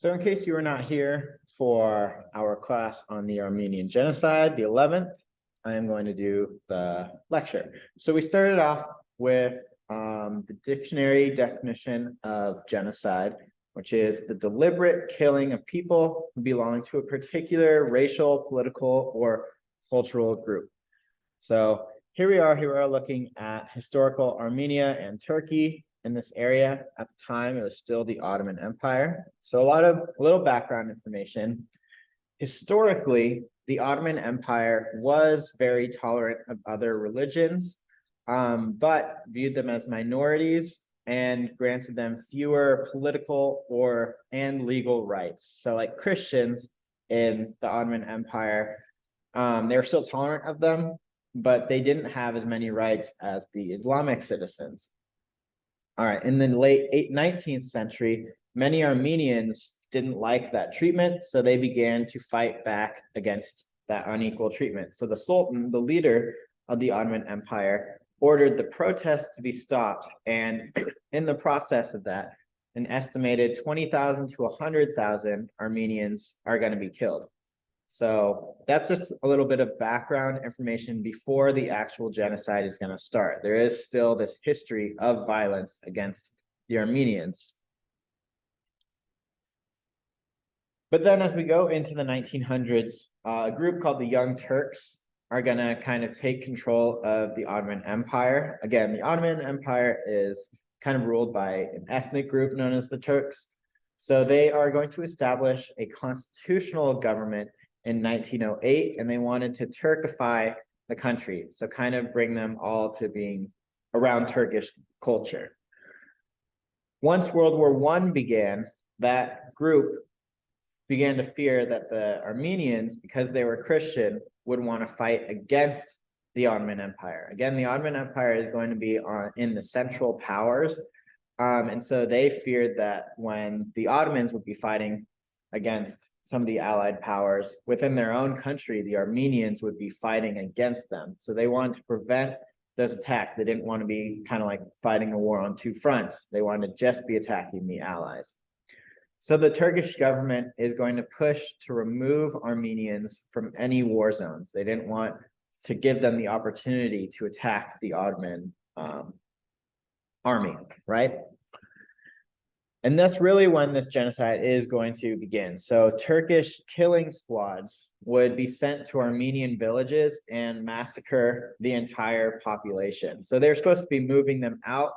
So in case you were not here for our class on the Armenian Genocide, the 11th, I am going to do the lecture. So we started off with the dictionary definition of genocide, which is the deliberate killing of people who belong to a particular racial, political, or cultural group. So here we are looking at historical Armenia and Turkey. In this area at the time, it was still the Ottoman Empire. So a little background information. Historically, the Ottoman Empire was very tolerant of other religions, but viewed them as minorities and granted them fewer political and legal rights. So like Christians in the Ottoman Empire, they were still tolerant of them, but they didn't have as many rights as the Islamic citizens. All right, in the late 19th century, many Armenians didn't like that treatment, so they began to fight back against that unequal treatment. So the Sultan, the leader of the Ottoman Empire, ordered the protests to be stopped, and in the process of that, an estimated 20,000 to 100,000 Armenians are going to be killed. So that's just a little bit of background information before the actual genocide is going to start. There is still this history of violence against the Armenians. But then as we go into the 1900s, a group called the Young Turks are going to kind of take control of the Ottoman Empire. Again, the Ottoman Empire is kind of ruled by an ethnic group known as the Turks. So they are going to establish a constitutional government in 1908, and they wanted to Turkify the country. So kind of bring them all to being around Turkish culture. Once World War I began, that group began to fear that the Armenians, because they were Christian, would want to fight against the Ottoman Empire. Again, the Ottoman Empire is going to be in the Central Powers. And so they feared that when the Ottomans would be fighting against some of the allied powers within their own country, the Armenians would be fighting against them. So they wanted to prevent those attacks. They didn't want to be kind of like fighting a war on two fronts. They wanted to just be attacking the allies. So the Turkish government is going to push to remove Armenians from any war zones. They didn't want to give them the opportunity to attack the Ottoman army, right? And that's really when this genocide is going to begin. So Turkish killing squads would be sent to Armenian villages and massacre the entire population. So they're supposed to be moving them out,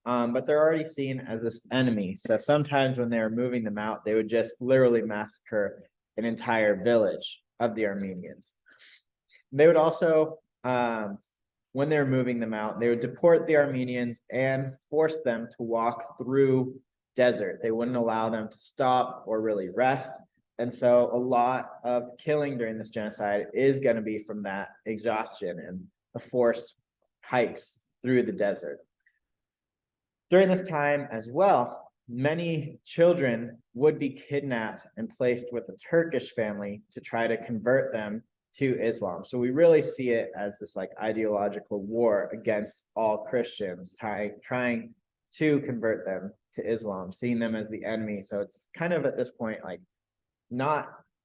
but they're already seen as this enemy. So sometimes when they're moving them out, they would just literally massacre an entire village of the Armenians. They would also, when they're moving them out, they would deport the Armenians and force them to walk through desert. They wouldn't allow them to stop or really rest. And so a lot of killing during this genocide is going to be from that exhaustion and the forced hikes through the desert. During this time as well, many children would be kidnapped and placed with a Turkish family to try to convert them to Islam. So we really see it as this like ideological war against all Christians, trying to convert them to Islam, seeing them as the enemy. So it's kind of at this point, like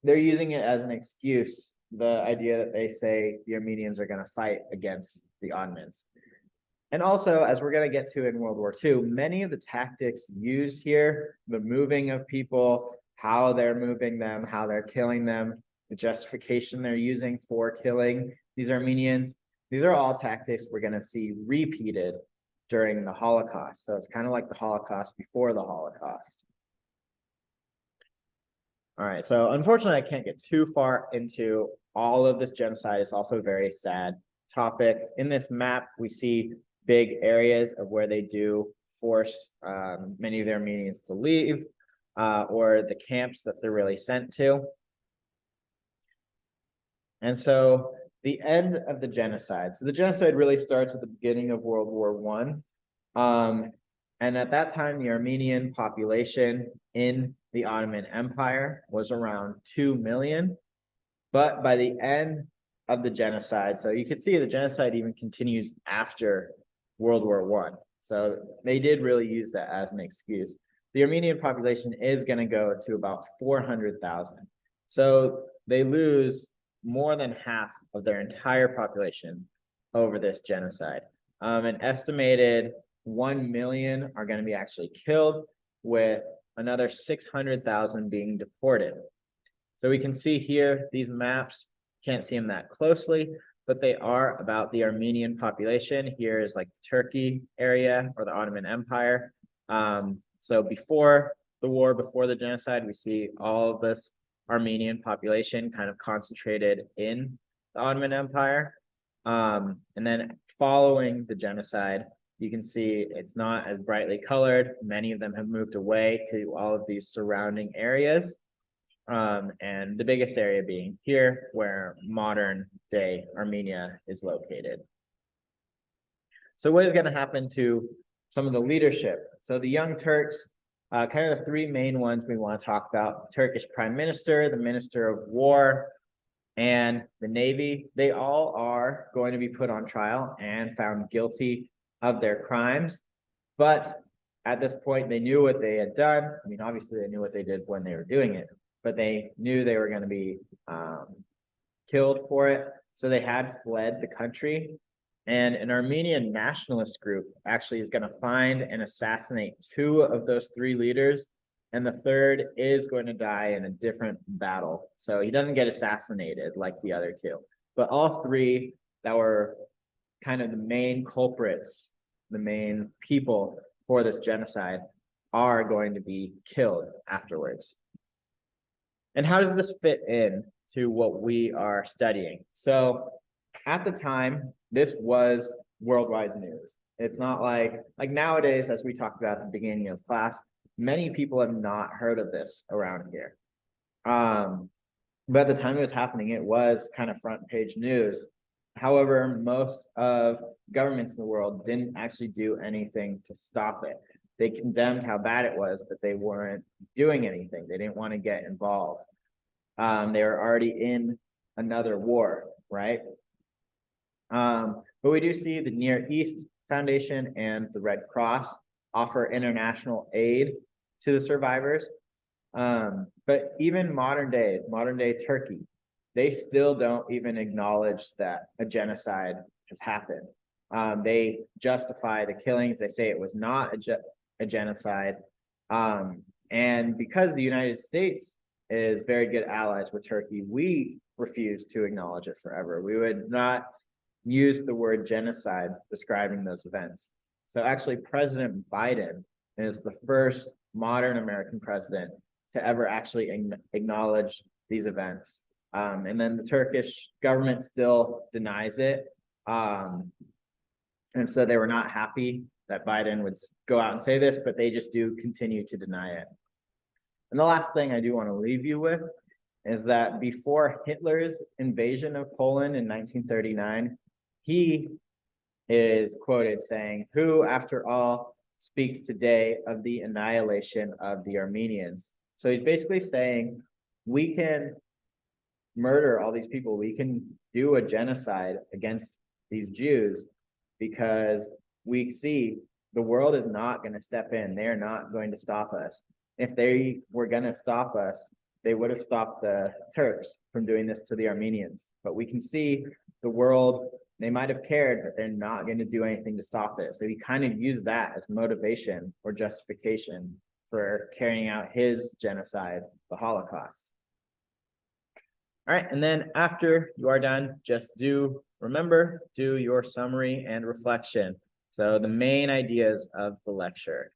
they're using it as an excuse, the idea that they say the Armenians are going to fight against the Ottomans. And also, as we're going to get to in World War II, many of the tactics used here, the moving of people, how they're moving them, how they're killing them, the justification they're using for killing these Armenians, these are all tactics we're going to see repeated during the Holocaust. So it's kind of like the Holocaust before the Holocaust. All right, so unfortunately, I can't get too far into all of this genocide. It's also a very sad topic. In this map, we see big areas of where they do force many of the Armenians to leave, or the camps that they're really sent to. And so the end of the genocide. So the genocide really starts at the beginning of World War I. And at that time, the Armenian population in the Ottoman Empire was around 2 million. But by the end of the genocide, so you can see the genocide even continues after World War I. So they did really use that as an excuse. the Armenian population is going to go to about 400,000. So they lose more than half of their entire population over this genocide. An estimated 1 million are going to be actually killed, with another 600,000 being deported. So we can see here, these maps, can't see them that closely, but they are about the Armenian population. Here is like the Turkey area or the Ottoman Empire. So before the war, before the genocide, we see all of this Armenian population kind of concentrated in the Ottoman Empire. And then following the genocide, you can see it's not as brightly colored. Many of them have moved away to all of these surrounding areas. And the biggest area being here, where modern day Armenia is located. So what is going to happen to some of the leadership? So the Young Turks, kind of the three main ones we want to talk about: Turkish Prime Minister, the Minister of War, and the Navy. They all are going to be put on trial and found guilty of their crimes. But at this point, they knew what they had done. I mean, obviously, they knew what they did when they were doing it, but they knew they were going to be killed for it. So they had fled the country. And an Armenian nationalist group actually is going to find and assassinate two of those three leaders. And the third is going to die in a different battle. So he doesn't get assassinated like the other two. But all three that were kind of the main culprits, the main people for this genocide, are going to be killed afterwards. And how does this fit in to what we are studying? So at the time, this was worldwide news. It's not like nowadays, as we talked about at the beginning of class, many people have not heard of this around here. But at the time it was happening, it was kind of front page news. However, most of governments in the world didn't actually do anything to stop it. They condemned how bad it was, but they weren't doing anything. They didn't want to get involved. They were already in another war, right? But we do see the Near East Foundation and the Red Cross offer international aid to the survivors. But even modern day Turkey, they still don't even acknowledge that a genocide has happened. They justify the killings. They say it was not a genocide. And because the United States is very good allies with Turkey, we refuse to acknowledge it forever. We would not use the word genocide describing those events. So actually, President Biden is the first modern American president to ever actually acknowledge these events. And then the Turkish government still denies it. And so they were not happy that Biden would go out and say this, but they just do continue to deny it. And the last thing I do want to leave you with is that before Hitler's invasion of Poland in 1939, he is quoted saying, "Who, after all, speaks today of the annihilation of the Armenians?" So he's basically saying, we can murder all these people. We can do a genocide against these Jews because we see the world is not going to step in. They're not going to stop us. If they were going to stop us, they would have stopped the Turks from doing this to the Armenians. But we can see the world, they might have cared, but they're not going to do anything to stop it. So he kind of used that as motivation or justification for carrying out his genocide, the Holocaust. All right, and then after you are done, just remember, do your summary and reflection. So the main ideas of the lecture.